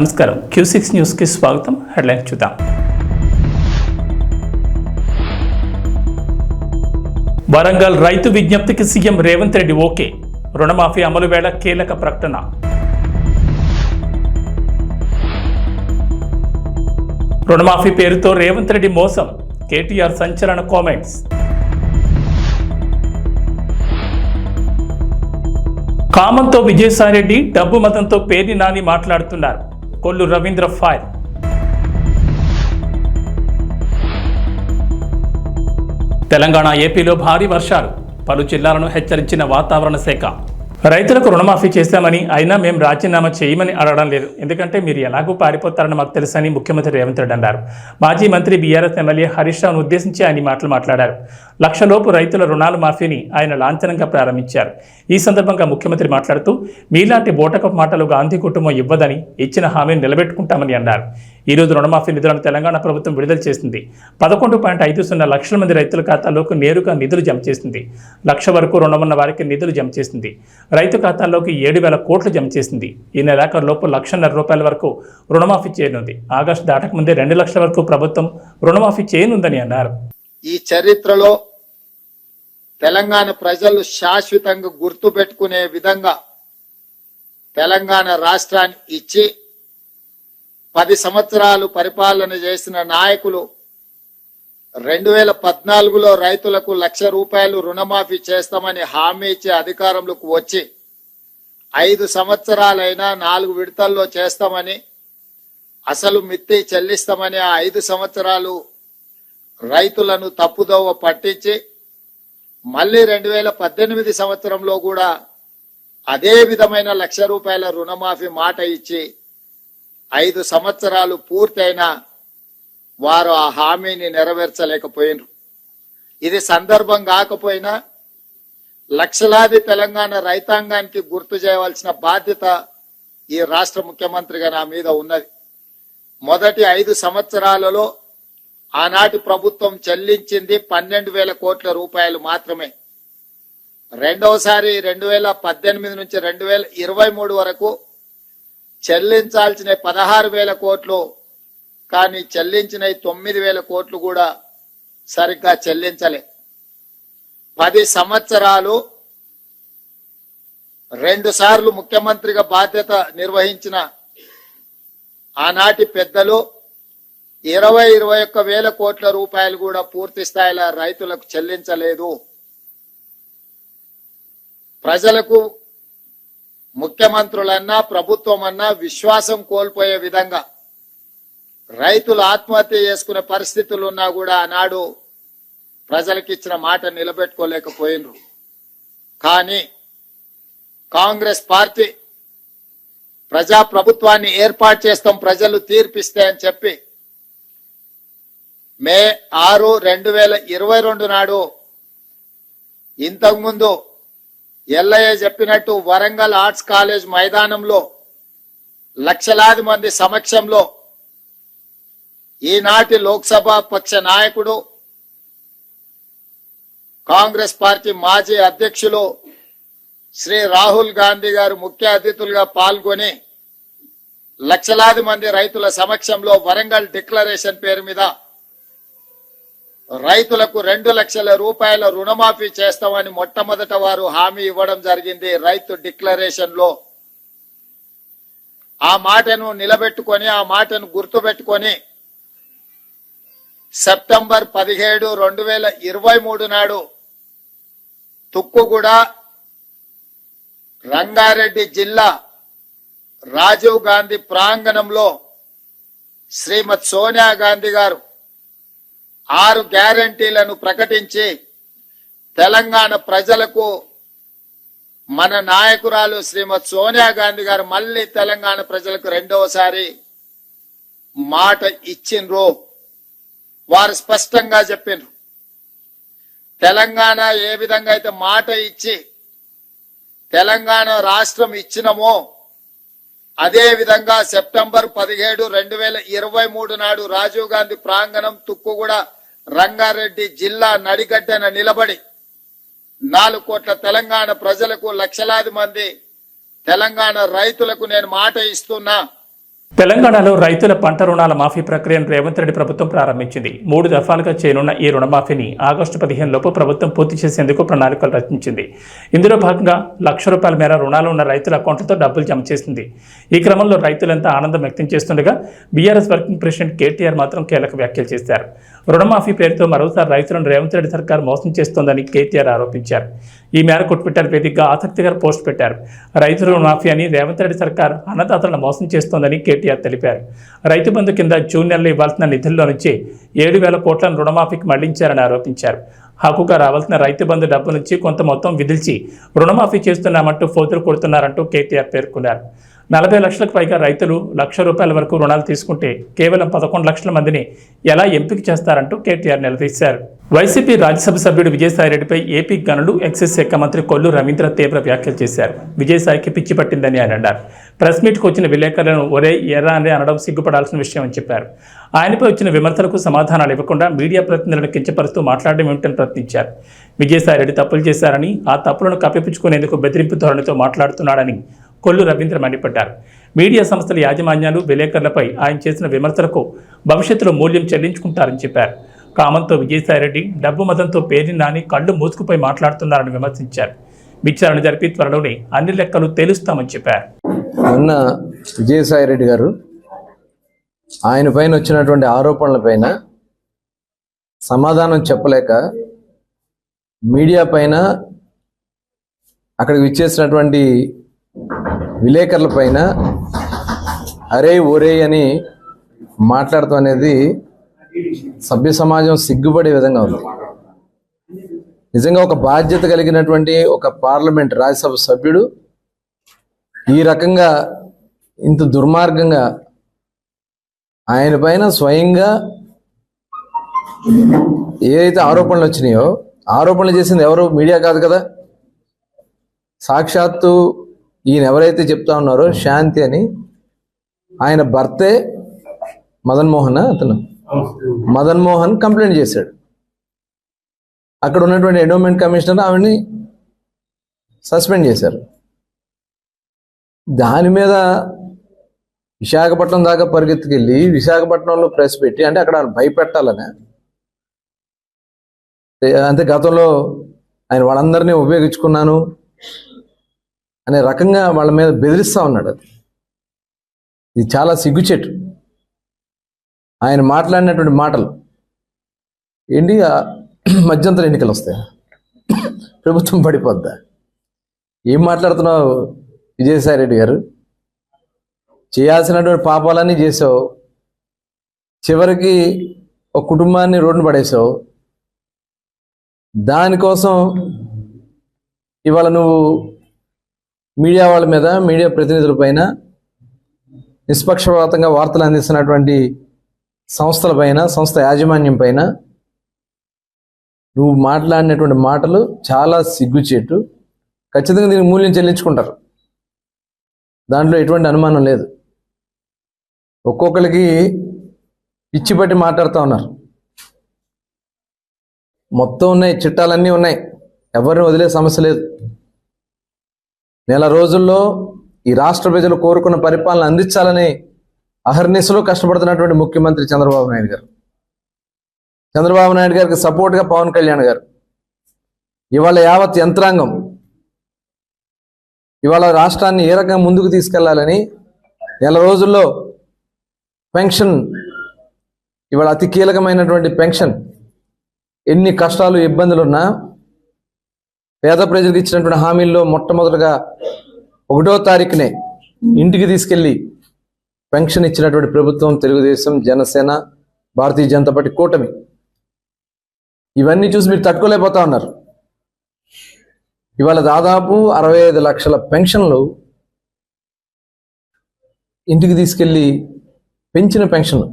నమస్కారం Q6 news కి స్వాగతం. హెడ్లైన్స్ చూద్దాం. వరంగల్ రైతు విజ్ఞప్తికి సీఎం రేవంత్ రెడ్డి ఓకే. రుణమాఫీ అమలు వేళ కీలక ప్రకటన. రుణమాఫీ పేరుతో రేవంత్ రెడ్డి మోసం. కేటీఆర్ సంచలన కామెంట్స్. కామంతో విజయసాయిరెడ్డి, డబ్బు మతంతో పేర్ని నాని మాట్లాడుతున్నారు. కొల్లు రవీంద్ర ఫైర్. తెలంగాణ ఏపీలో భారీ వర్షాలు, పలు జిల్లాలను హెచ్చరించిన వాతావరణ శాఖ. రైతులకు రుణమాఫీ చేశామని, అయినా మేము రాజీనామా చేయమని అడగడం లేదు, ఎందుకంటే మీరు ఎలాగూ పారిపోతారని మాకు తెలుసని ముఖ్యమంత్రి రేవంత్ రెడ్డి అన్నారు. మాజీ మంత్రి బీఆర్ఎస్ ఎమ్మెల్యే హరీష్ రావును ఉద్దేశించి ఆయన మాటలు మాట్లాడారు. లక్షలోపు రైతుల రుణాల మాఫీని ఆయన లాంఛనంగా ప్రారంభించారు. ఈ సందర్భంగా ముఖ్యమంత్రి మాట్లాడుతూ, మీలాంటి బోటకపు మాటలు గాంధీ కుటుంబం ఇవ్వదని, ఇచ్చిన హామీని నిలబెట్టుకుంటామని అన్నారు. ఈరోజు రుణమాఫీ నిధులను తెలంగాణ ప్రభుత్వం విడుదల చేసింది. 11.50 లక్షల మంది రైతుల ఖాతాల్లోకి నేరుగా నిధులు జమ చేసింది. లక్ష వరకు రుణం ఉన్న వారికి నిధులు జమ చేసింది. రైతు ఖాతాల్లోకి 7,000 కోట్లు జమ చేసింది. ఈ నెలాఖరులోపు ₹1,50,000 వరకు రుణమాఫీ చేయనుంది. ఆగస్టు దాటకముందే 2 లక్షల వరకు ప్రభుత్వం రుణమాఫీ చేయనుందని అన్నారు. ఈ చరిత్రలో తెలంగాణ ప్రజలు శాశ్వతంగా గుర్తు పెట్టుకునే విధంగా తెలంగాణ రాష్ట్రాన్ని ఇచ్చి 10 సంవత్సరాలు పరిపాలన చేసిన నాయకులు 2014లో రైతులకు ₹1,00,000 రుణమాఫీ చేస్తామని హామీ ఇచ్చి అధికారంలోకి వచ్చి 5 సంవత్సరాలైనా 4 విడతల్లో చేస్తామని, అసలు మిత్తి చెల్లిస్తామని ఆ 5 సంవత్సరాలు రైతులను తప్పుదోవ పట్టించి మళ్ళీ 2018 సంవత్సరంలో కూడా అదే విధమైన ₹1,00,000 రుణమాఫీ మాట ఇచ్చి 5 సంవత్సరాలు పూర్తయినా వారు ఆ హామీని నెరవేర్చలేకపోయినారు. ఇది సందర్భం కాకపోయినా లక్షలాది తెలంగాణ రైతాంగానికి గుర్తు చేయవలసిన బాధ్యత ఈ రాష్ట్ర ముఖ్యమంత్రిగా నా మీద ఉన్నది. మొదటి 5 సంవత్సరాలలో ఆనాటి ప్రభుత్వం చెల్లించింది 12,000 కోట్ల రూపాయలు మాత్రమే. రెండవసారి 2018 నుంచి 2023 వరకు చెల్లించాల్సిన 16,000 కోట్లు, కానీ చెల్లించిన 9,000 కోట్లు కూడా సరిగ్గా చెల్లించలే. 10 సంవత్సరాలు 2 సార్లు ముఖ్యమంత్రిగా బాధ్యత నిర్వహించిన ఆనాటి పెద్దలు 21,000 కోట్ల రూపాయలు కూడా పూర్తి స్థాయిలో రైతులకు చెల్లించలేదు. ప్రజలకు ముఖ్యమంత్రులన్నా ప్రభుత్వం అన్నా విశ్వాసం కోల్పోయే విధంగా రైతులు ఆత్మహత్య చేసుకునే పరిస్థితులు ఉన్నా కూడా ఆనాడు ప్రజలకు ఇచ్చిన మాట నిలబెట్టుకోలేకపోయినరు. కానీ కాంగ్రెస్ పార్టీ ప్రజా ప్రభుత్వాన్ని ఏర్పాటు చేస్తాం, ప్రజలు తీర్పిస్తే అని చెప్పి మే 6, 2022 నాడు ఇంతకుముందు ఎల్లయ్య చెప్పినట్టు వరంగల్ ఆర్ట్స్ కాలేజ్ మైదానంలో లక్షలాది మంది సమక్షంలో ఈనాటి లోక్సభ పక్ష నాయకుడు, కాంగ్రెస్ పార్టీ మాజీ అధ్యక్షులు శ్రీ రాహుల్ గాంధీ గారు ముఖ్య అతిథులుగా పాల్గొని లక్షలాది మంది రైతుల సమక్షంలో వరంగల్ డిక్లరేషన్ పేరు మీద రైతులకు 2 లక్షల రూపాయల రుణమాఫీ చేస్తామని మొట్టమొదట వారు హామీ ఇవ్వడం జరిగింది. రైతు డిక్లరేషన్ లో ఆ మాటను నిలబెట్టుకొని, ఆ మాటను గుర్తుపెట్టుకొని సెప్టెంబర్ 17, 2023 నాడు తుక్కుగూడ రంగారెడ్డి జిల్లా రాజీవ్ గాంధీ ప్రాంగణంలో శ్రీమతి సోనియా గాంధీ గారు 6 గ్యారంటీలను ప్రకటించి తెలంగాణ ప్రజలకు మన నాయకురాలు శ్రీమతి సోనియా గాంధీ గారు మళ్ళీ తెలంగాణ ప్రజలకు రెండవసారి మాట ఇచ్చిండ్రు. వారు స్పష్టంగా చెప్పినారు, తెలంగాణ ఏ విధంగా అయితే మాట ఇచ్చి తెలంగాణ రాష్ట్రం ఇచ్చినమో అదే విధంగా సెప్టెంబర్ 17, 2023 నాడు రాజీవ్ గాంధీ ప్రాంగణం తుక్కుగూడ రంగారెడ్డి జిల్లా నడిగడ్డన నిలబడి 4 కోట్ల తెలంగాణ ప్రజలకు, లక్షలాది మంది తెలంగాణ రైతులకు నేను మాట ఇస్తున్నా, తెలంగాణలో రైతుల పంట రుణాల మాఫీ ప్రక్రియను రేవంత్ రెడ్డి ప్రభుత్వం ప్రారంభించింది. 3 దఫాలుగా చేయనున్న ఈ రుణమాఫీని ఆగస్టు 15 లోపు ప్రభుత్వం పూర్తి చేసేందుకు ప్రణాళికలు రచించింది. ఇందులో భాగంగా ₹1,00,000 మేర రుణాలు ఉన్న రైతుల అకౌంట్లతో డబ్బులు జమ చేసింది. ఈ క్రమంలో రైతులంతా ఆనందం వ్యక్తం చేస్తుండగా బీఆర్ఎస్ వర్కింగ్ ప్రెసిడెంట్ కేటీఆర్ మాత్రం కీలక వ్యాఖ్యలు చేశారు. రుణమాఫీ పేరుతో మరోసారి రైతులను రేవంత్ రెడ్డి సర్కార్ మోసం చేస్తోందని కేటీఆర్ ఆరోపించారు. ఈ మేరకు ట్విట్టర్ వేదికగా ఆసక్తికర పోస్ట్ పెట్టారు. రైతు రుణమాఫీ అని రేవంత్ రెడ్డి సర్కార్ అన్నదాతలను మోసం చేస్తోందని కేటీఆర్ తెలిపారు. రైతు బంధు కింద జూన్ నెలలో ఇవ్వాల్సిన నిధుల్లో నుంచి 7,000 కోట్లను రుణమాఫీకి మళ్లించారని ఆరోపించారు. హక్కుగా రావాల్సిన రైతు బంధు డబ్బు నుంచి కొంత మొత్తం విధిల్చి రుణమాఫీ చేస్తున్నామంటూ ఫోతులు కొడుతున్నారంటూ కేటీఆర్ పేర్కొన్నారు. 40 లక్షలకు పైగా రైతులు ₹1,00,000 వరకు రుణాలు తీసుకుంటే కేవలం 11 లక్షల మందిని ఎలా ఎంపిక చేస్తారంటూ కేటీఆర్ నిలదీశారు. వైసీపీ రాజ్యసభ సభ్యుడు విజయసాయిరెడ్డిపై ఏపీ గనులు ఎక్సైజ్ శాఖ మంత్రి కొల్లు రవీంద్ర తీవ్ర వ్యాఖ్యలు చేశారు. విజయసాయికి పిచ్చి పట్టిందని ఆయన అన్నారు. ప్రెస్ మీట్కు వచ్చిన విలేకరులను ఒరే ఎర్ర అని అనడం సిగ్గుపడాల్సిన విషయం అని చెప్పారు. ఆయనపై వచ్చిన విమర్శలకు సమాధానాలు ఇవ్వకుండా మీడియా ప్రతినిధులను కించపరుస్తూ మాట్లాడడం ఏమిటని ప్రశ్నించారు. విజయసాయిరెడ్డి తప్పులు చేశారని, ఆ తప్పులను కప్పిపుచ్చుకునేందుకు బెదిరింపు ధోరణితో మాట్లాడుతున్నాడని కొల్లు రవీంద్ర మండిపడ్డారు. మీడియా సంస్థల యాజమాన్యాలు, విలేకరులపై ఆయన చేసిన విమర్శలకు భవిష్యత్తులో మూల్యం చెల్లించుకుంటారని చెప్పారు. కామంతో విజయసాయిరెడ్డి డబ్బు మతంతో పేర్ని నాని కళ్ళు మూసుకుపోయి మాట్లాడుతున్నారని విమర్శించారు. విచారణ జరిపి త్వరలోనే అన్ని లెక్కలు తేలుస్తామని చెప్పారు. మొన్న విజయసాయిరెడ్డి గారు ఆయన పైన వచ్చినటువంటి ఆరోపణల పైన సమాధానం చెప్పలేక మీడియా పైన అక్కడికి విచ్చేసినటువంటి విలేకరుల పైన అరే ఒరే అని మాట్లాడటం అనేది సభ్య సమాజం సిగ్గుపడే విధంగా ఉంది. నిజంగా ఒక బాధ్యత కలిగినటువంటి ఒక పార్లమెంట్ రాజ్యసభ సభ్యుడు ఈ రకంగా ఇంత దుర్మార్గంగా ఆయన పైన స్వయంగా ఏదైతే ఆరోపణలు వచ్చినాయో, ఆరోపణలు చేసింది ఎవరు? మీడియా కాదు కదా. సాక్షాత్తు ఈయన ఎవరైతే చెప్తా ఉన్నారో శాంతి అని, ఆయన భర్తే మదన్ మోహన్ కంప్లైంట్ చేశాడు. అక్కడ ఉన్నటువంటి ఎండోమెంట్ కమిషనర్ ఆవిడ్ని సస్పెండ్ చేశారు. దాని మీద విశాఖపట్నం దాకా పరిగెత్తుకెళ్ళి విశాఖపట్నంలో ప్రెస్ పెట్టి, అంటే అక్కడ భయపెట్టాలనే, అంటే గతంలో ఆయన వాళ్ళందరినీ ఉపయోగించుకున్నాను అనే రకంగా వాళ్ళ మీద బెదిరిస్తూ ఉన్నాడు. ఇది చాలా సిగ్గుచేటు. ఆయన మాట్లాడినటువంటి మాటలు ఏంటి? మధ్యంతర ఎన్నికలు వస్తాయి, ప్రభుత్వం పడిపోద్దా? ఏం మాట్లాడుతున్నావు విజయసాయిరెడ్డి గారు? చేయాల్సినటువంటి పాపాలన్నీ చేసావు, చివరికి ఒక కుటుంబాన్ని రోడ్డున పడేసావు. దానికోసం ఇవాళ నువ్వు మీడియా వాళ్ళ మీద, మీడియా ప్రతినిధుల పైన, నిష్పక్షపాతంగా వార్తలు అందిస్తున్నటువంటి సంస్థల పైన, సంస్థ యాజమాన్యం పైన నువ్వు మాట్లాడినటువంటి మాటలు చాలా సిగ్గుచేటు. ఖచ్చితంగా దీనికి మూల్యం చెల్లించుకుంటారు, దాంట్లో ఎటువంటి అనుమానం లేదు. ఒక్కొక్కరికి పిచ్చి పట్టి మాట్లాడుతూ ఉన్నారు. మొత్తం ఉన్నాయి, చిట్టాలన్నీ ఉన్నాయి, ఎవరిని వదిలే సమస్య లేదు. నెల రోజుల్లో ఈ రాష్ట్ర ప్రజలు కోరుకున్న పరిపాలన అందించాలని అహర్నిశలో కష్టపడుతున్నటువంటి ముఖ్యమంత్రి చంద్రబాబు నాయుడు గారు, చంద్రబాబు నాయుడు గారికి సపోర్ట్గా పవన్ కళ్యాణ్ గారు, ఇవాళ యావత్ యంత్రాంగం ఇవాళ రాష్ట్రాన్ని ఏ రకంగా ముందుకు తీసుకెళ్లాలని నెల రోజుల్లో పెన్షన్, ఇవాళ అతి కీలకమైనటువంటి పెన్షన్, ఎన్ని కష్టాలు ఇబ్బందులున్నా పేద ప్రజలకు ఇచ్చినటువంటి హామీల్లో మొట్టమొదటిగా 1వ తారీఖునే ఇంటికి తీసుకెళ్లి పెన్షన్ ఇచ్చినటువంటి ప్రభుత్వం తెలుగుదేశం, జనసేన, భారతీయ జనతా పార్టీ కూటమి. ఇవన్నీ చూసి మీరు తట్టుకోలేకపోతా ఉన్నారు. ఇవాళ దాదాపు 65 లక్షల పెన్షన్లు ఇంటికి తీసుకెళ్లి పెంచిన పెన్షన్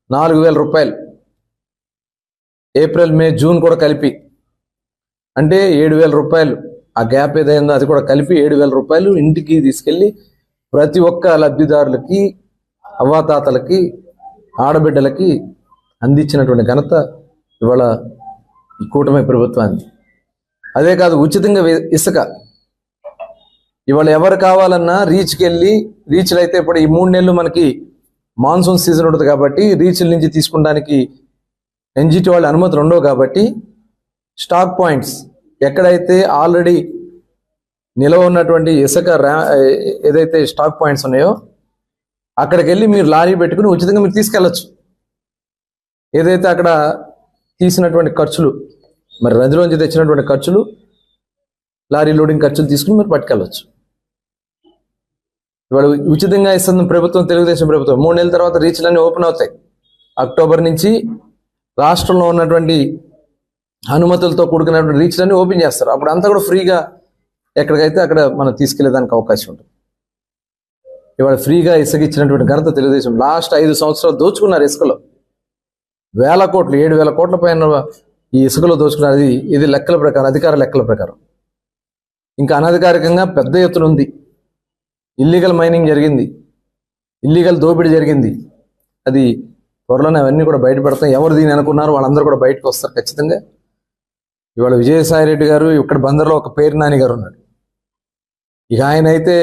₹4,000, ఏప్రిల్, మే, జూన్ కూడా కలిపి, అంటే ₹7,000. ఆ గ్యాప్ ఏదైందో అది కూడా కలిపి ₹7,000 ఇంటికి తీసుకెళ్లి ప్రతి ఒక్క లబ్ధిదారులకి, అవ్వాతాతలకి, ఆడబిడ్డలకి అందించినటువంటి ఘనత ఇవాళ ఈ కూటమి ప్రభుత్వాన్ని. అదే కాదు, ఉచితంగా ఇసుక ఇవాళ ఎవరు కావాలన్నా రీచ్కి వెళ్ళి, రీచ్లు అయితే ఇప్పుడు ఈ 3 నెలలు మనకి మాన్సూన్ సీజన్ ఉంటుంది కాబట్టి రీచ్ల నుంచి తీసుకుంటానికి ఎన్జిటి వాళ్ళ అనుమతులు ఉండవు కాబట్టి స్టాక్ పాయింట్స్ ఎక్కడైతే ఆల్రెడీ నిలవ ఉన్నటువంటి ఇసుక ఏదైతే స్టాక్ పాయింట్స్ ఉన్నాయో అక్కడికి వెళ్ళి మీరు లారీ పెట్టుకుని ఉచితంగా మీరు తీసుకెళ్ళచ్చు. ఏదైతే అక్కడ తీసినటువంటి ఖర్చులు, మరి నదిలోంచి తెచ్చినటువంటి ఖర్చులు, లారీ లోడింగ్ ఖర్చులు తీసుకుని మీరు పట్టుకెళ్ళచ్చు. ఇవాళ ఉచితంగా ఇస్తుంది ప్రభుత్వం, తెలుగుదేశం ప్రభుత్వం. 3 నెలల తర్వాత రీచ్లన్నీ ఓపెన్ అవుతాయి. అక్టోబర్ నుంచి రాష్ట్రంలో ఉన్నటువంటి అనుమతులతో కూడుకున్నటువంటి రీచ్లన్నీ ఓపెన్ చేస్తారు. అప్పుడు అంతా కూడా ఫ్రీగా ఎక్కడికైతే అక్కడ మనం తీసుకెళ్లేదానికి అవకాశం ఉంటుంది. ఇవాళ ఫ్రీగా ఇసుక ఇచ్చినటువంటి ఘనత తెలుగుదేశం. లాస్ట్ 5 సంవత్సరాలు దోచుకున్నారు ఇసుకలో, 1000 కోట్లు, 7,000 కోట్ల పైన ఈ ఇసుకలో దోచుకున్నారు. ఇది లెక్కల ప్రకారం, అధికార లెక్కల ప్రకారం. ఇంకా అనధికారికంగా పెద్ద ఎత్తున ఉంది. ఇల్లీగల్ మైనింగ్ జరిగింది, ఇల్లీగల్ దోపిడీ జరిగింది. అది త్వరలోనే అవన్నీ కూడా బయటపడతాయి. ఎవరు దీన్ని అనుకున్నారు వాళ్ళందరూ కూడా బయటకు వస్తారు ఖచ్చితంగా. ఇవాళ విజయసాయి రెడ్డి గారు ఇక్కడ బందర్లో ఒక పేరు నాని గారు ఉన్నాడు. ఇక ఆయన అయితే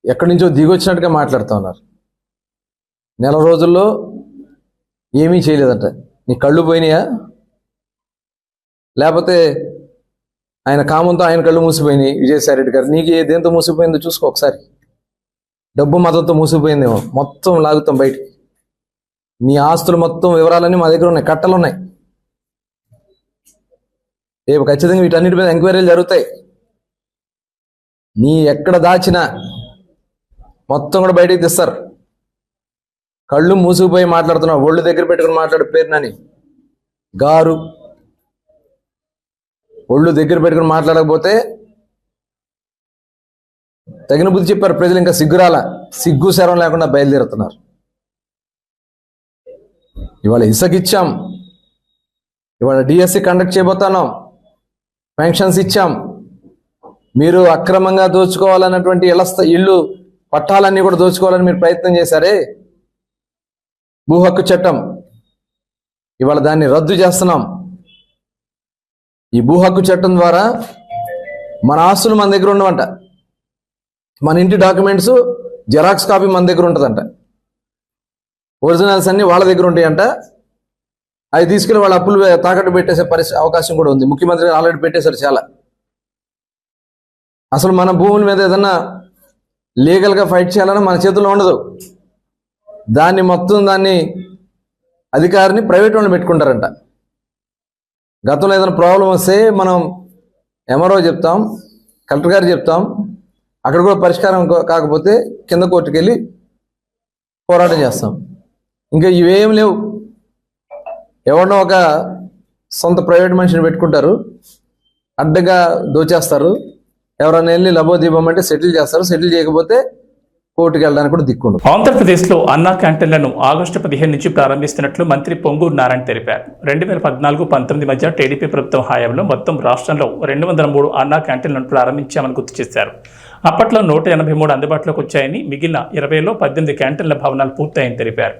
ఎక్కడి నుంచో దిగొచ్చినట్టుగా మాట్లాడుతూ ఉన్నారు. 1 రోజుల్లో ఏమీ చేయలేదంట. నీ కళ్ళు పోయినాయా, లేకపోతే ఆయన కామంతో ఆయన కళ్ళు మూసిపోయినాయి విజయసాయి రెడ్డి గారు? నీకు దేంతో మూసిపోయిందో చూసుకో ఒకసారి. డబ్బు మతంతో మూసిపోయిందేమో, మొత్తం లాగుతాం బయటికి. నీ ఆస్తులు మొత్తం వివరాలన్నీ మా దగ్గర ఉన్నాయి, కట్టలు ఉన్నాయి. రేపు ఖచ్చితంగా వీటన్నిటి మీద ఎంక్వైరీలు జరుగుతాయి. నీ ఎక్కడ దాచినా మొత్తం కూడా బయటికి తెస్తారు. కళ్ళు మూసుకుపోయి మాట్లాడుతున్నావు, ఒళ్ళు దగ్గర పెట్టుకుని మాట్లాడు పేరునని గారు. ఒళ్ళు దగ్గర పెట్టుకుని మాట్లాడకపోతే తగిన బుద్ధి చెప్పారు ప్రజలు. ఇంకా సిగ్గు శరం లేకుండా బయలుదేరుతున్నారు. ఇవాళ ఇసుకిచ్చాం, ఇవాళ డిఎస్సి కండక్ట్ చేయబోతున్నాం, పెన్షన్స్ ఇచ్చాం. మీరు అక్రమంగా దోచుకోవాలన్నటువంటి ఇళ్ళు పట్టాలన్నీ కూడా దోచుకోవాలని మీరు ప్రయత్నం చేశారే, భూ హక్కు చట్టం, ఇవాళ దాన్ని రద్దు చేస్తున్నాం. ఈ భూ హక్కు చట్టం ద్వారా మన ఆస్తులు మన దగ్గర ఉండవంట, మన ఇంటి డాక్యుమెంట్స్ జెరాక్స్ కాపీ మన దగ్గర ఉంటుందంట, ఒరిజినల్స్ అన్ని వాళ్ళ దగ్గర ఉంటాయంట. అవి తీసుకెళ్ళి వాళ్ళ అప్పులు తాకట్టు పెట్టేసే అవకాశం కూడా ఉంది. ముఖ్యమంత్రి ఆల్రెడీ పెట్టేశారు చాలా. అసలు మన భూముల మీద ఏదన్నా లీగల్గా ఫైట్ చేయాలన్నా మన చేతుల్లో ఉండదు. దాన్ని అధికారిని ప్రైవేట్ వాళ్ళు పెట్టుకుంటారంట. గతంలో ఏదైనా ప్రాబ్లం వస్తే మనం ఎంఆర్ఓ చెప్తాం, కలెక్టర్ గారు చెప్తాం, అక్కడ కూడా పరిష్కారం కాకపోతే కింద కోర్టుకు వెళ్ళి పోరాటం చేస్తాం. ఇంకా ఇవేం లేవు. ఎవరినో ఒక సొంత ప్రైవేట్ మనిషిని పెట్టుకుంటారు, అడ్డగా దోచేస్తారు. ఎవరైనా వెళ్ళి లబోదీపం అంటే సెటిల్ చేస్తారు, సెటిల్ చేయకపోతే కోర్టుకు వెళ్ళడానికి కూడా దిక్కుండదు. ఆంధ్రప్రదేశ్లో అన్నా క్యాంటీన్లను ఆగస్టు 15 నుంచి ప్రారంభిస్తున్నట్లు మంత్రి పొంగూరు నారాయణ తెలిపారు. 2014-19 మధ్య టీడీపీ ప్రభుత్వం హయాంలో మొత్తం రాష్ట్రంలో 203 అన్నా క్యాంటీన్లను ప్రారంభించామని గుర్తు చేశారు. అప్పట్లో 183 అందుబాటులోకి వచ్చాయని, మిగిలిన 20లో 18 క్యాంటీన్ల భవనాలు పూర్తయ్యని తెలిపారు.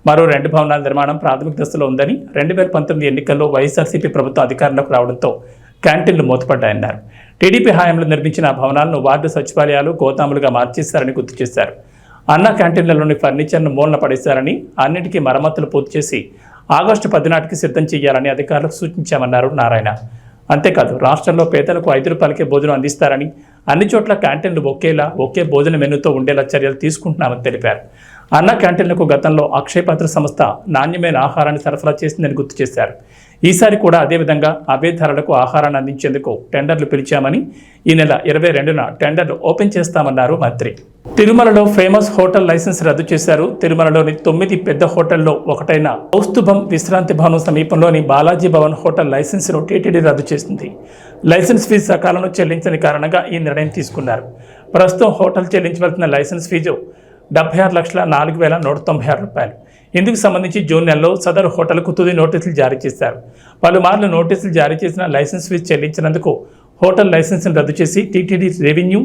మరో 2 భవనాల నిర్మాణం ప్రాథమిక దశలో ఉందని, 2019 ఎన్నికల్లో వైఎస్ఆర్సీపీ ప్రభుత్వం అధికారంలోకి రావడంతో క్యాంటీన్లు మూతపడ్డాయన్నారు. టీడీపీ హయాంలో నిర్మించిన భవనాలను వార్డు సచివాలయాలు, గోదాములుగా మార్చేశారని గుర్తు చేశారు. అన్నా క్యాంటీన్లలోని ఫర్నిచర్ను మూలన పడేశారని, అన్నింటికీ మరమ్మతులు పూర్తి చేసి ఆగస్టు 10 నాటికి సిద్ధం చేయాలని అధికారులకు సూచించామన్నారు నారాయణ. అంతేకాదు రాష్ట్రంలో పేదలకు 5 రూపాయలకే భోజనం అందిస్తారని, అన్ని చోట్ల క్యాంటీన్లు ఒకే భోజన మెనూతో ఉండేలా చర్యలు తీసుకుంటున్నామని తెలిపారు. అన్నా క్యాంటీన్లకు గతంలో అక్షయపాత్ర సంస్థ నాణ్యమైన ఆహారాన్ని సరఫరా చేసిందని గుర్తు చేశారు. ఈసారి కూడా అదేవిధంగా అవే ధరలకు ఆహారాన్ని అందించేందుకు టెండర్లు పిలిచామని, ఈ నెల 22న టెండర్లు ఓపెన్ చేస్తామన్నారు మంత్రి. తిరుమలలో ఫేమస్ హోటల్ లైసెన్స్ రద్దు చేశారు. తిరుమలలోని 9 పెద్ద హోటల్లో ఒకటైన కౌస్తుభం విశ్రాంతి భవనం సమీపంలోని బాలాజీ భవన్ హోటల్ లైసెన్స్ను టీటీడీ రద్దు చేసింది. లైసెన్స్ ఫీజు సకాలంలో చెల్లించని కారణంగా ఈ నిర్ణయం తీసుకున్నారు. ప్రస్తుతం హోటల్ చెల్లించవలసిన లైసెన్స్ ఫీజు 76,04,196 రూపాయలు. ఇందుకు సంబంధించి జూన్ నెలలో సదరు హోటల్కు తుది నోటీసులు జారీ చేశారు. పలుమార్లు నోటీసులు జారీ చేసిన లైసెన్స్ ఫీజు చెల్లించినందుకు హోటల్ లైసెన్స్ను రద్దు చేసి టీటీడీ రెవెన్యూ,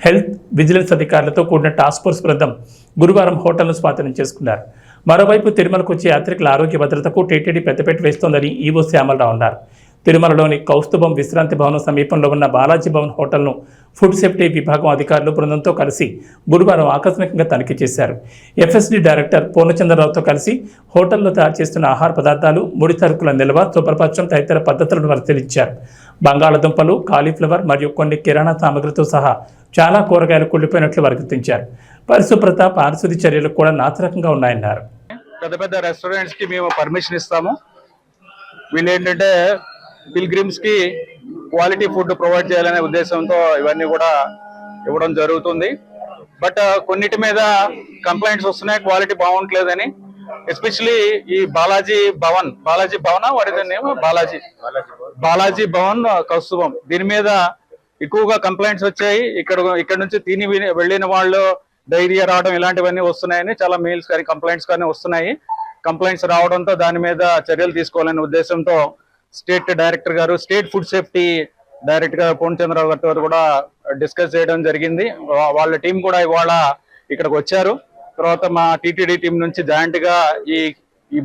హెల్త్, విజిలెన్స్ అధికారులతో కూడిన టాస్క్ ఫోర్స్ బృందం గురువారం హోటల్ను స్వాధీనం చేసుకున్నారు. మరోవైపు తిరుమలకు వచ్చే యాత్రికుల ఆరోగ్య భద్రతకు టీటీడీ పెద్దపీట వేస్తోందని ఈవో శ్యామలరావు అన్నారు. తిరుమలలోని కౌస్తుభం విశ్రాంతి భవనం సమీపంలో ఉన్న బాలాజీ భవన్ హోటల్ను ఫుడ్ సేఫ్టీ విభాగం అధికారులు బృందంతో కలిసి గురువారం ఆకస్మికంగా తనిఖీ చేశారు. ఎఫ్ఎస్డి డైరెక్టర్ పూర్ణచంద్రరావుతో కలిసి హోటల్లో తయారు చేస్తున్న ఆహార పదార్థాలు, ముడి సరుకుల నిల్వ, శుభ్రపరచడం తదితర పద్ధతులను పరిశీలించారు. బంగాళాదుంపలు, కాలీఫ్లవర్ మరియు కొన్ని కిరాణా సామగ్రితో సహా చాలా కూరగాయలు కుళ్ళిపోయినట్లు గుర్తించారు. పరిశుభ్రత, పారిశుద్ధ్య చర్యలు కూడా నాసిరకంగా ఉన్నాయన్నారు. పెద్ద పెద్ద రెస్టారెంట్స్ కి మేము పర్మిషన్ ఇస్తాము. వీళ్ళు ఏంటంటే పిల్గ్రిమ్స్ కి క్వాలిటీ ఫుడ్ ప్రొవైడ్ చేయాలనే ఉద్దేశంతో ఇవన్నీ కూడా ఇవ్వడం జరుగుతుంది. బట్ కొన్నిటి మీద కంప్లైంట్స్ వస్తున్నాయి, క్వాలిటీ బాగుంటలేదని. ఎస్పెషలీ ఈ బాలాజీ భవన్ బాలాజీ భవన్ కౌస్తుభం, దీని మీద ఎక్కువగా కంప్లైంట్స్ వచ్చాయి. ఇక్కడ నుంచి తిని వెళ్ళిన వాళ్ళు డైరియా రావడం ఇలాంటివన్నీ వస్తున్నాయని చాలా మెయిల్స్ కానీ కంప్లైంట్స్ కానీ వస్తున్నాయి. కంప్లైంట్స్ రావడంతో దాని మీద చర్యలు తీసుకోవాలనే ఉద్దేశంతో స్టేట్ డైరెక్టర్ గారు, స్టేట్ ఫుడ్ సేఫ్టీ డైరెక్టర్ గారు పూర్ణచంద్రరావు గారితో కూడా డిస్కస్ చేయడం జరిగింది. వాళ్ళ టీం కూడా ఇవాళ ఇక్కడికి వచ్చారు. తర్వాత మా టీటీడీ టీం నుంచి జాయింట్ గా ఈ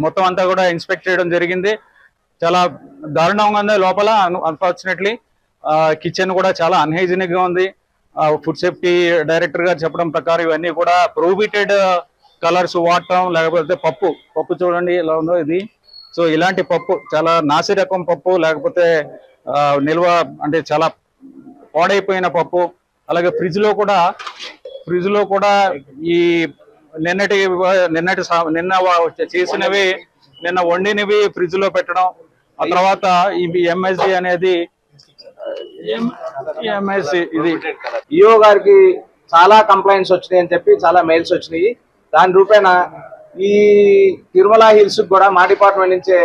మొత్తం అంతా కూడా ఇన్స్పెక్ట్ చేయడం జరిగింది. చాలా దారుణంగా ఉంది లోపల. అన్ఫార్చునేట్లీ కిచెన్ కూడా చాలా అన్హైజీనిక్ గా ఉంది. ఫుడ్ సేఫ్టీ డైరెక్టర్ గారు చెప్పడం ప్రకారం ఇవన్నీ కూడా ప్రొహిబిటెడ్ కలర్స్ వాడటం, లేకపోతే పప్పు చూడండి ఎలా ఉందో ఇది. సో ఇలాంటి పప్పు చాలా నాసి రకం పప్పు, లేకపోతే నిల్వ అంటే చాలా పాడైపోయిన పప్పు. అలాగే ఫ్రిడ్జ్ లో కూడా ఈ నిన్న చేసినవి, నిన్న వండినవి ఫ్రిడ్జ్ లో పెట్టడం. ఆ తర్వాత ఈ ఎంఎస్జి అనేది ఇది ఈఓ గారికి చాలా కంప్లైంట్స్ వచ్చినాయి అని చెప్పి చాలా మెయిల్స్ వచ్చినాయి. దాని రూపేణ ఈ తిరుమల హిల్స్ కూడా మా డిపార్ట్మెంట్ నుంచే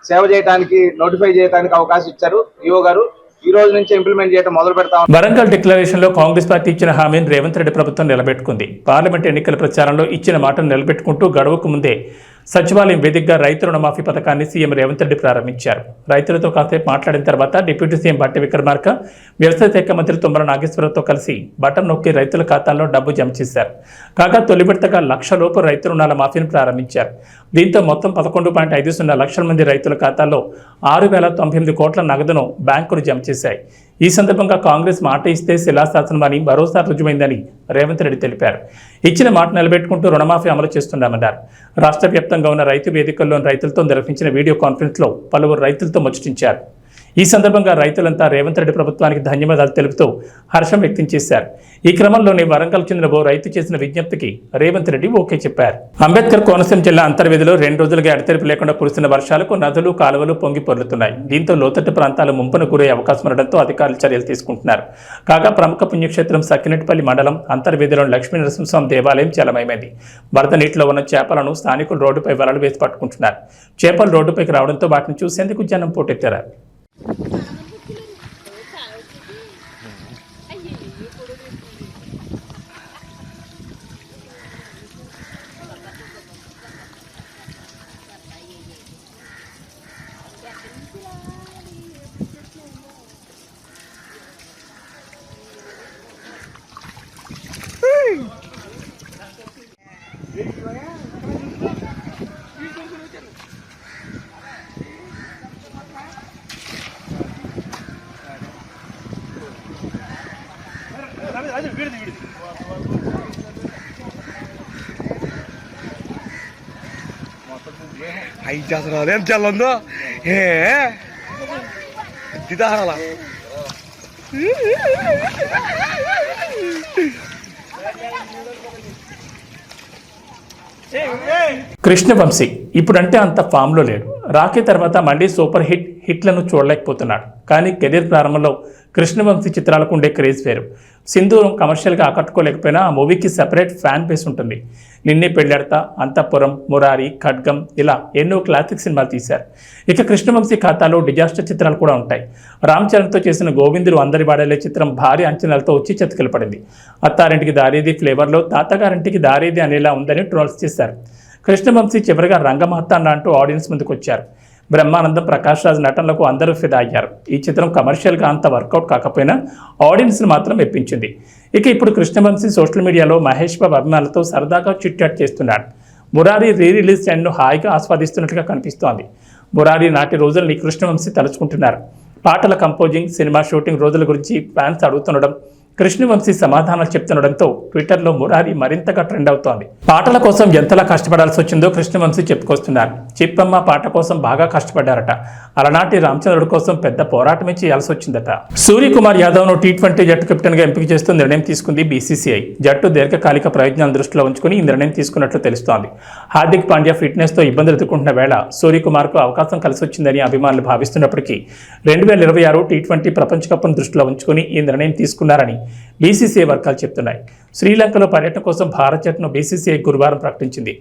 సేవ చేయడానికి, నోటిఫై చేయడానికి అవకాశం ఇచ్చారు ఈఓ గారు. ఈ రోజు నుంచి ఇంప్లిమెంట్ చేయడం మొదలు పెడతాం. వరంగల్ డిక్లరేషన్ లో కాంగ్రెస్ పార్టీ ఇచ్చిన హామీని రేవంత్ రెడ్డి ప్రభుత్వం నిలబెట్టుకుంది. పార్లమెంట్ ఎన్నికల ప్రచారంలో ఇచ్చిన మాటను నిలబెట్టుకుంటూ గడువుకు ముందే సచివాలయం వేదికగా రైతు రుణమాఫీ పథకాన్ని సీఎం రేవంత్ రెడ్డి ప్రారంభించారు. రైతులతో కాసేపు మాట్లాడిన తర్వాత డిప్యూటీ సీఎం బట్టి విక్రమార్క, వ్యవసాయ శాఖ మంత్రి తుమ్మల నాగేశ్వరరావుతో కలిసి బటన్ నొక్కి రైతుల ఖాతాల్లో డబ్బు జమ చేశారు. కాగా తొలి విడతగా 1,00,000 లోపు రైతు రుణాల మాఫీని ప్రారంభించారు. దీంతో మొత్తం 11.50 లక్షల మంది రైతుల ఖాతాల్లో 6,098 కోట్ల నగదును బ్యాంకులు జమ చేశాయి. ఈ సందర్భంగా కాంగ్రెస్ మాట ఇస్తే శిలాశాసనమని మరోసారి రుజువైందని రేవంత్ రెడ్డి తెలిపారు. ఇచ్చిన మాట నిలబెట్టుకుంటూ రుణమాఫీ అమలు చేస్తున్నామన్నారు. రాష్ట్ర వ్యాప్తంగా ఉన్న రైతు వేదికల్లోని రైతులతో నిర్వహించిన వీడియో కాన్ఫరెన్స్ లో పలువురు రైతులతో ముచ్చటించారు. ఈ సందర్భంగా రైతులంతా రేవంత్ రెడ్డి ప్రభుత్వానికి ధన్యవాదాలు తెలుపుతూ హర్షం వ్యక్తం చేశారు. ఈ క్రమంలోనే వరంగల్ చెందిన ఓ రైతు చేసిన విజ్ఞప్తికి రేవంత్ రెడ్డి ఓకే చెప్పారు. అంబేద్కర్ కోనసీమ జిల్లా అంతర్వేదిలో 2 రోజులుగా ఎడతెరిపి లేకుండా కురుస్తున్న వర్షాలకు నదులు, కాలువలు పొంగి పొర్లుతున్నాయి. దీంతో లోతట్టు ప్రాంతాలు ముంపును గురయ్యే అవకాశం ఉండడంతో అధికారులు చర్యలు తీసుకుంటున్నారు. కాగా ప్రముఖ పుణ్యక్షేత్రం సక్కినెట్టిపల్లి మండలం అంతర్వేదిలోని లక్ష్మీ నరసింహస్వామి దేవాలయం జలమయమైంది. వరద నీటిలో ఉన్న చేపలను స్థానికులు రోడ్డుపై వలలు వేసి పట్టుకుంటున్నారు. చేపలు రోడ్డుపైకి రావడంతో వాటిని చూసేందుకు జనం పోటెత్తారు. ఐదు చేస్తున్నారు ఏం చల్లందో ఏ తిదారాల కృష్ణవంశీ ఇప్పుడంటే అంత ఫామ్లో లేడు. రాఖీ తర్వాత మళ్ళీ సూపర్ హిట్లను చూడలేకపోతున్నాడు. కానీ కెరీర్ ప్రారంభంలో కృష్ణవంశీ చిత్రాలకు ఉండే క్రేజ్ వేరు. సింధూరం కమర్షియల్గా ఆకట్టుకోలేకపోయినా ఆ మూవీకి సెపరేట్ ఫ్యాన్ బేస్ ఉంటుంది. నిన్నే పెళ్ళాడతా, అంతఃపురం, మురారి, ఖడ్గం ఇలా ఎన్నో క్లాసిక్ సినిమాలు తీశారు. ఇక కృష్ణవంశీ ఖాతాలో డిజాస్టర్ చిత్రాలు కూడా ఉంటాయి. రామ్ చరణ్తో చేసిన గోవిందుడు అందరి వాడేలే చిత్రం భారీ అంచనాలతో వచ్చి చతికిల పడింది. అత్తారింటికి దారేది ఫ్లేవర్లో తాతగారింటికి దారేది అనేలా ఉందని ట్రోల్స్ చేశారు. కృష్ణవంశీ చివరిగా రంగమార్తాండ అంటూ ఆడియన్స్ ముందుకు వచ్చారు. బ్రహ్మానందం, ప్రకాష్ రాజ్ నటనలకు అందరూ ఫిదా అయ్యారు. ఈ చిత్రం కమర్షియల్గా అంత వర్కౌట్ కాకపోయినా ఆడియన్స్ని మాత్రం మెప్పించింది. ఇక ఇప్పుడు కృష్ణవంశీ సోషల్ మీడియాలో మహేష్ బాబు అభిమానులతో సరదాగా చిట్ చాట్ చేస్తున్నాడు. మురారి రీ రిలీజ్ టైంను హాయిగా ఆస్వాదిస్తున్నట్లుగా కనిపిస్తోంది. మురారి నాటి రోజుల్ని కృష్ణవంశీ తలుచుకుంటున్నారు. పాటల కంపోజింగ్, సినిమా షూటింగ్ రోజుల గురించి ఫ్యాన్స్ అడుగుతుండడం, కృష్ణవంశీ సమాధానాలు చెప్తుండడంతో ట్విట్టర్లో మురారి మరింతగా ట్రెండ్ అవుతోంది. పాటల కోసం ఎంతలా కష్టపడాల్సి వచ్చిందో కృష్ణవంశీ చెప్పుకొస్తున్నారు. చిప్పమ్మ పాట కోసం బాగా కష్టపడ్డారట. అలనాటి రామచంద్రుడి కోసం పెద్ద పోరాటమే చేయాల్సి వచ్చిందట. సూర్యకుమార్ యాదవ్ను T20 జట్టు కెప్టెన్గా ఎంపిక చేస్తూ నిర్ణయం తీసుకుంది BCCI. జట్టు దీర్ఘకాలిక ప్రయోజనాలను దృష్టిలో ఉంచుకుని ఈ నిర్ణయం తీసుకున్నట్లు తెలుస్తోంది. హార్దిక్ పాండ్యా ఫిట్నెస్తో ఇబ్బందులు ఎదుర్కొంటున్న వేళ సూర్యకుమార్కు అవకాశం కలిసి వచ్చిందని అభిమానులు భావిస్తున్నప్పటికీ 2026 T20 ప్రపంచ కప్ను దృష్టిలో ఉంచుకుని ఈ నిర్ణయం తీసుకున్నారని BCCI వర్గాలు చెప్తున్నాయి. శ్రీలంకలో పర్యటన కోసం భారత్ జట్టును BCCI గురువారం ప్రకటించింది.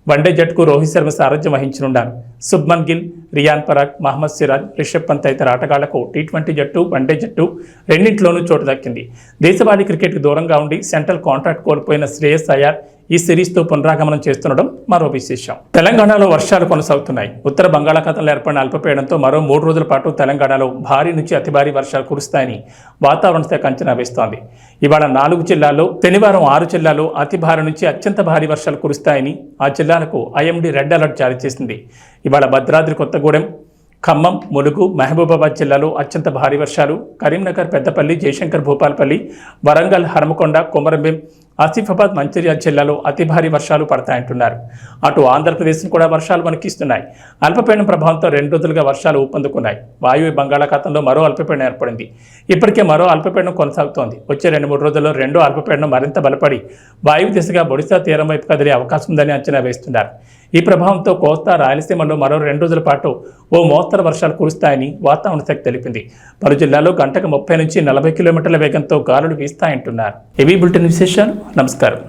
వన్డే జట్టుకు రోహిత్ శర్మ సారథ్యం వహించనున్నారు. శుభ్మన్ గిల్, రియాన్ పరాగ్, మహమ్మద్ సిరాజ్, రిషబ్ పంత్ తదితర ఆటగాళ్లకు T20 జట్టు, వన్డే జట్టు రెండింటిలోనూ చోటు దక్కింది. దేశవాళీ క్రికెట్కు దూరంగా ఉండి సెంట్రల్ కాంట్రాక్ట్ కోల్పోయిన శ్రేయస్ అయ్యార్ ఈ సిరీస్తో పునరాగమనం చేస్తుండడం మరో విశేషం. తెలంగాణలో వర్షాలు కొనసాగుతున్నాయి. ఉత్తర బంగాళాఖాతంలో ఏర్పడిన అల్పపీడనంతో మరో 3 రోజుల పాటు తెలంగాణలో భారీ నుంచి అతి భారీ వర్షాలు కురుస్తాయని వాతావరణ శాఖ అంచనా వేస్తోంది. ఇవాళ 4 జిల్లాల్లో, శనివారం 6 జిల్లాల్లో అతి భారీ నుంచి అత్యంత భారీ వర్షాలు కురుస్తాయని ఆ జిల్లాలకు IMD రెడ్ అలర్ట్ జారీ చేసింది. ఇవాళ భద్రాద్రి కొత్తగూడెం, ఖమ్మం, ములుగు, మహబూబాబాద్ జిల్లాలో అత్యంత భారీ వర్షాలు, కరీంనగర్, పెద్దపల్లి, జయశంకర్, భూపాలపల్లి, వరంగల్, హనుమకొండ, కొమరంభీం, ఆసిఫాబాద్, మంచిర్యాల జిల్లాలో అతి భారీ వర్షాలు పడతాయంటున్నారు. అటు ఆంధ్రప్రదేశ్ను కూడా వర్షాలు వణికిస్తున్నాయి. అల్పపీడనం ప్రభావంతో 2 రోజులుగా వర్షాలు ఊపందుకున్నాయి. వాయువ్య బంగాళాఖాతంలో మరో అల్పపీడనం ఏర్పడింది. ఇప్పటికే మరో అల్పపీడనం కొనసాగుతోంది. వచ్చే 2-3 రోజుల్లో రెండో అల్పపీడనం మరింత బలపడి వాయువ్య దిశగా ఒడిశా తీరం వైపు కదిలే అవకాశం ఉందని అంచనా వేస్తున్నారు. ఈ ప్రభావంతో కోస్తా, రాయలసీమలో మరో 2 రోజుల పాటు ఓ మోస్తరు వర్షాలు కురుస్తాయని వాతావరణ శాఖ తెలిపింది. పలు జిల్లాల్లో గంటకు 30 నుంచి 40 కిలోమీటర్ల వేగంతో గాలులు వీస్తాయంటున్నారు. ఇవి బులెటిన్ విశేషాలు. నమస్కారం.